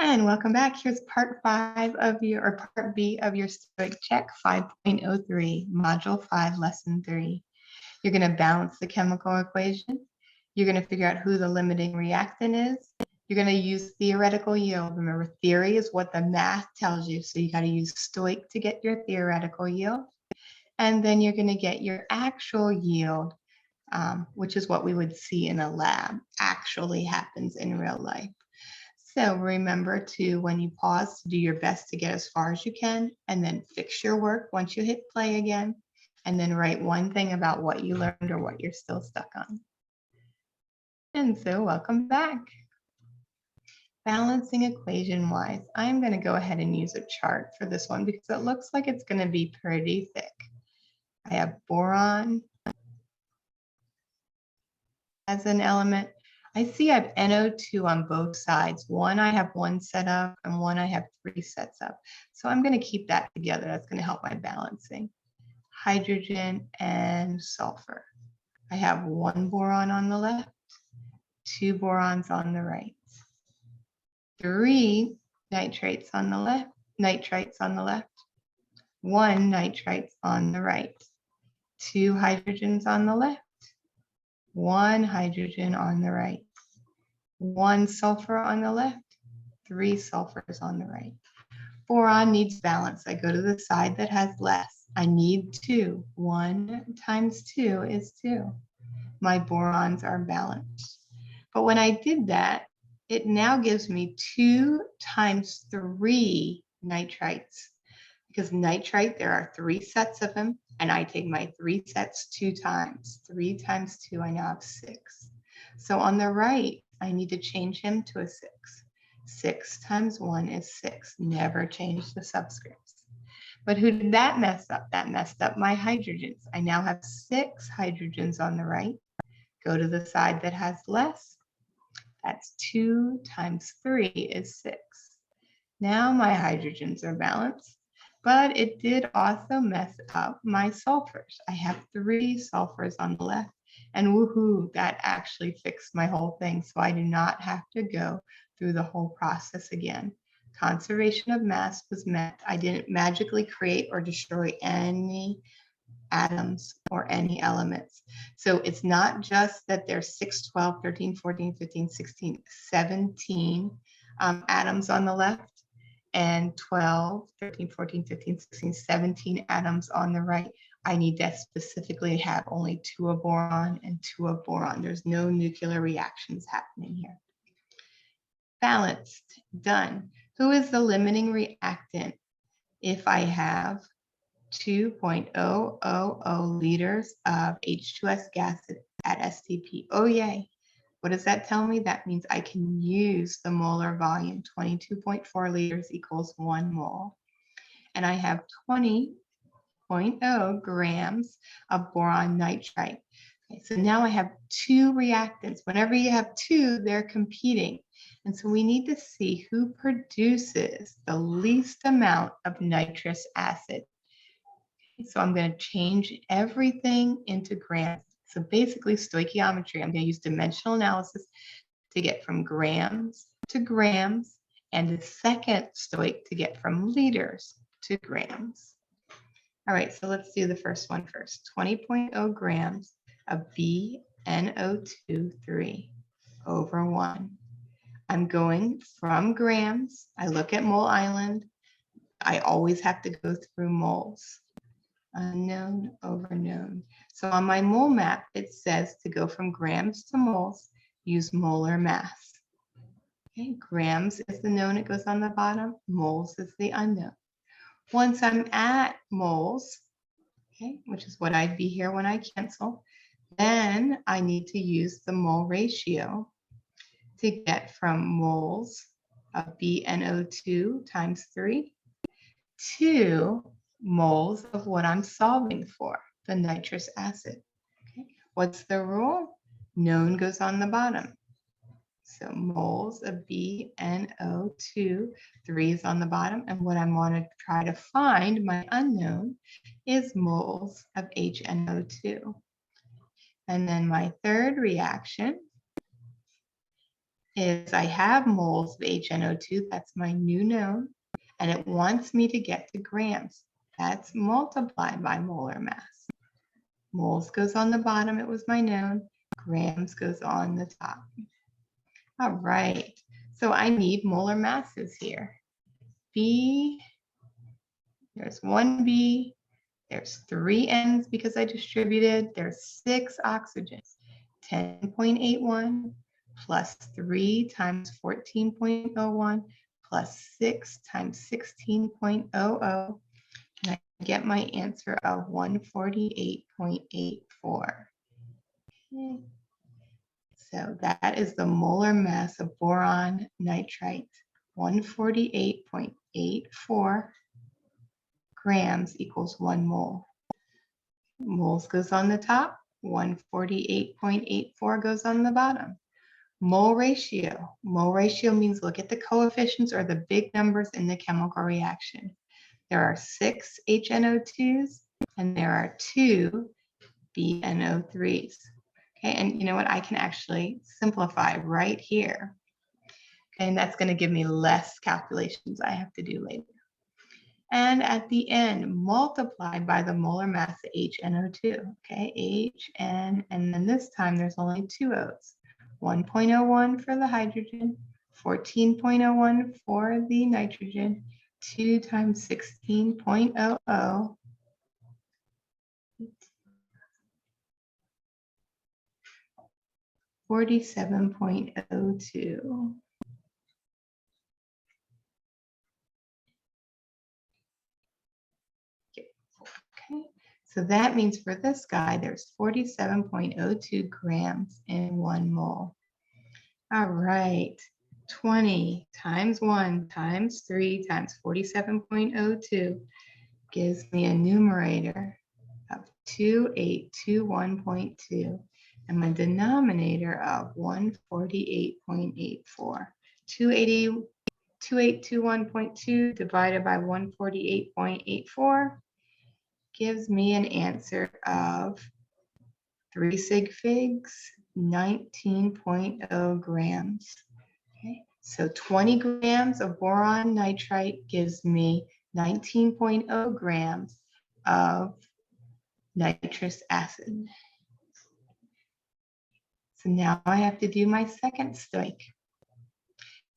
And welcome back. Here's part 5 of your, or part B of your Stoic Check 5.03, Module 5, Lesson 3. You're going to balance the chemical equation. You're going to figure out who the limiting reactant is. You're going to use theoretical yield. Remember, theory is what the math tells you, so you got to use Stoic to get your theoretical yield. And then you're going to get your actual yield, which is what we would see in a lab, actually happens in real life. So remember to, when you pause, to do your best to get as far as you can, and then fix your work once you hit play again, and then write one thing about what you learned or what you're still stuck on. And so welcome back. Balancing equation-wise, I'm going to go ahead and use a chart for this one because it looks like it's going to be pretty thick. I have boron as an element. I see I have NO2 on both sides. One I have one set up and one I have 3 sets up. So I'm going to keep that together. That's going to help my balancing. Hydrogen and sulfur. I have 1 boron on the left, 2 borons on the right, 3 nitrites on the left, 1 nitrite on the right, 2 hydrogens on the left, 1 hydrogen on the right, 1 sulfur on the left, 3 sulfurs on the right. Boron needs balance. I go to the side that has less. I need 2. 1 times 2 is 2. My borons are balanced. But when I did that, it now gives me 2 times 3 nitrites. Because nitrite, there are 3 sets of them, and I take my 3 sets 2 times. 3 times 2, I now have 6. So on the right, I need to change him to a 6. 6 times 1 is 6. Never change the subscripts. But who did that mess up? That messed up my hydrogens. I now have 6 hydrogens on the right. Go to the side that has less. That's 2 times 3 is 6. Now my hydrogens are balanced. But it did also mess up my sulfurs. I have 3 sulfurs on the left, and woohoo, that actually fixed my whole thing, so I do not have to go through the whole process again. Conservation of mass was met. I didn't magically create or destroy any atoms or any elements. So it's not just that there's 6, 12, 13, 14, 15, 16, 17 atoms on the left, and 12, 13, 14, 15, 16, 17 atoms on the right. I need to specifically have only 2 of boron and 2 of boron. There's no nuclear reactions happening here. Balanced, done. Who is the limiting reactant if I have 2.000 liters of H2S gas at STP? Oh, yay. What does that tell me? That means I can use the molar volume. 22.4 liters equals 1 mole. And I have 20.0 grams of boron nitrite. Okay, so now I have 2 reactants. Whenever you have 2, they're competing. And so we need to see who produces the least amount of nitrous acid. Okay, so I'm going to change everything into grams. So basically stoichiometry, I'm going to use dimensional analysis to get from grams to grams, and the second stoic to get from liters to grams. All right, so let's do the first one first. 20.0 grams of BNO2 over 1. I'm going from grams. I look at mole island. I always have to go through moles. Unknown over known. So on my mole map, it says to go from grams to moles, use molar mass. Okay, grams is the known, it goes on the bottom. Moles is the unknown. Once I'm at moles, okay, which is what I'd be here when I cancel, then I need to use the mole ratio to get from moles of BNO2 times 3 to moles of what I'm solving for, the nitrous acid. Okay. What's the rule? Known goes on the bottom. So moles of BNO2, 3 is on the bottom, and what I want to try to find, my unknown, is moles of HNO2. And then my third reaction is I have moles of HNO2, that's my new known, and it wants me to get to grams. That's multiplied by molar mass. Moles goes on the bottom, it was my known. Grams goes on the top. All right, so I need molar masses here. B, there's one B, there's 3 N's because I distributed, there's 6 oxygens. 10.81 plus 3 times 14.01 plus 6 times 16.00, and I get my answer of 148.84. Okay. So that is the molar mass of boron nitrite, 148.84 grams equals 1 mole. Moles goes on the top, 148.84 goes on the bottom. Mole ratio. Mole ratio means look at the coefficients or the big numbers in the chemical reaction. There are 6 HNO2s and there are 2 BNO3s. Okay, and you know what? I can actually simplify right here. Okay, and that's going to give me less calculations I have to do later. And at the end, multiplied by the molar mass of HNO2. Okay, HN, and then this time there's only 2 O's. 1.01 for the hydrogen, 14.01 for the nitrogen, 2 times 16.00, 47.02. Okay, so that means for this guy, there's 47.02 grams in 1 mole. All right, 20 times 1 times 3 times 47.02 gives me a numerator of 2821.2 and my denominator of 148.84. 2821.2 divided by 148.84 gives me an answer of 3 sig figs, 19.0 grams. Okay, so 20 grams of boron nitrite gives me 19.0 grams of nitrous acid. So now I have to do my second stoich.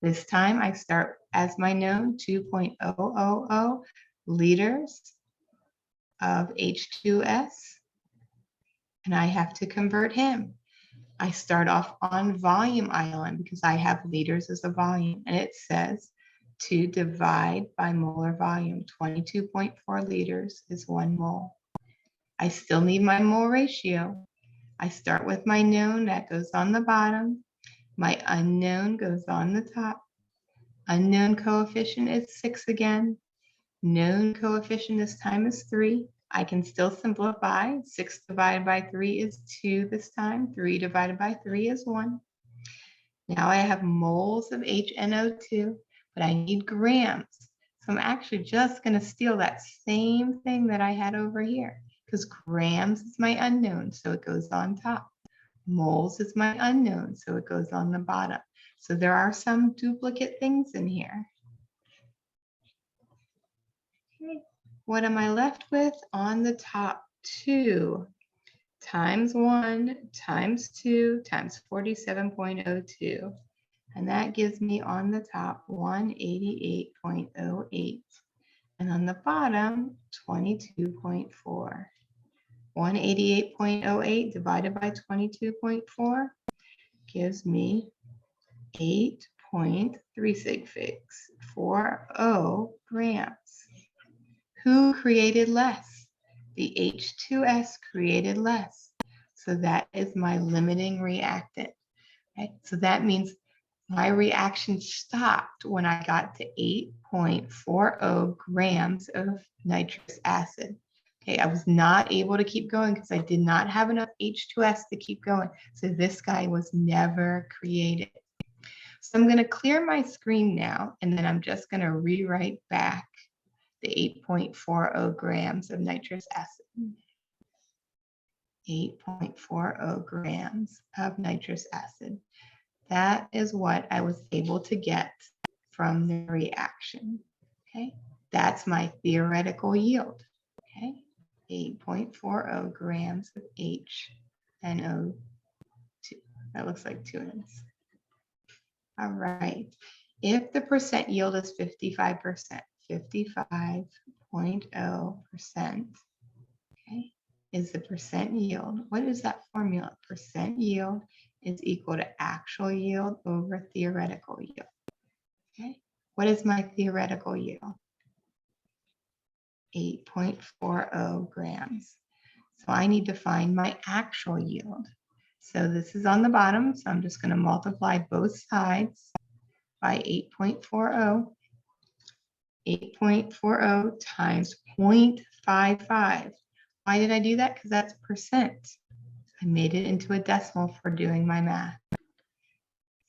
This time I start as my known 2.000 liters of H2S, and I have to convert him. I start off on volume island because I have liters as a volume, and it says to divide by molar volume. 22.4 liters is 1 mole. I still need my mole ratio. I start with my known, that goes on the bottom. My unknown goes on the top. Unknown coefficient is 6 again. Known coefficient this time is 3. I can still simplify. 6 divided by 3 is 2 this time. 3 divided by 3 is 1. Now I have moles of HNO2, but I need grams. So I'm actually just going to steal that same thing that I had over here because grams is my unknown, so it goes on top. Moles is my unknown, so it goes on the bottom. So there are some duplicate things in here. Okay. What am I left with? On the top, 2 times 1 times 2 times 47.02. And that gives me on the top 188.08. And on the bottom, 22.4. 188.08 divided by 22.4 gives me 8.3 sig figs, 40 grams. Who created less? The H2S created less. So that is my limiting reactant. Okay? So that means my reaction stopped when I got to 8.40 grams of nitrous acid. Okay, I was not able to keep going because I did not have enough H2S to keep going. So this guy was never created. So I'm going to clear my screen now, and then I'm just going to rewrite back the 8.40 grams of nitrous acid. 8.40 grams of nitrous acid. That is what I was able to get from the reaction. Okay, that's my theoretical yield. Okay, 8.40 grams of HNO2. That looks like 2 N's. All right. If the percent yield is 55%, 55.0%, okay, is the percent yield. What is that formula? Percent yield is equal to actual yield over theoretical yield. Okay, what is my theoretical yield? 8.40 grams. So I need to find my actual yield. So this is on the bottom, so I'm just going to multiply both sides by 8.40. 8.40 times 0.55. Why did I do that? Because that's percent. I made it into a decimal for doing my math.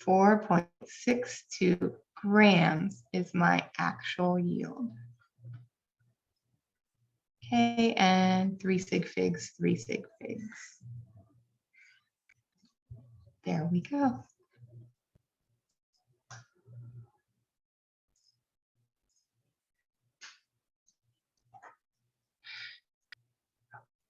4.62 grams is my actual yield. Okay, and 3 sig figs, 3 sig figs. There we go.